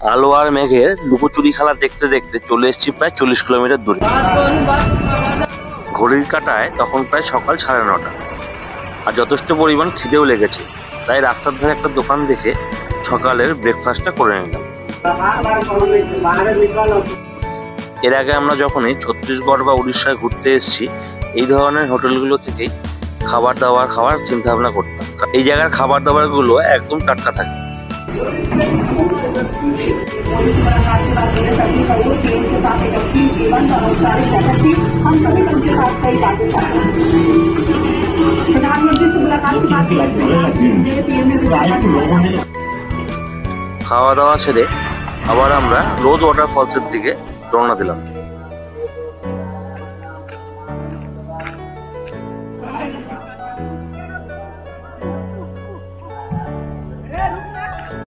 আলো আর মেঘের লুকোচুরি খেলা দেখতে দেখতে চলে এসেছি প্রায় 40 কিলোমিটার দূরে। ঘড়ির কাঁটায় তখন প্রায় সকাল 9:30। আর যথেষ্ট পরিমাণ খিদেও লেগেছে, তাই রাস্তার ধারে একটা দোকান দেখে সকালের ব্রেকফাস্টটা করে নিলাম। এর আগে আমরা যখনই ছত্তিশগড় বা উড়িষ্যায় ঘুরতে এসেছি, এই ধরনের হোটেলগুলো থেকেই খাবার দাবার খাওয়ার চিন্তা ভাবনা করতাম। এই জায়গার খাবার দাবারগুলো একদম টাটকা থাকে। খাওয়া দাওয়া সেরে আবার আমরা রোজ ওয়াটারফলসের দিকে রওনা দিলাম।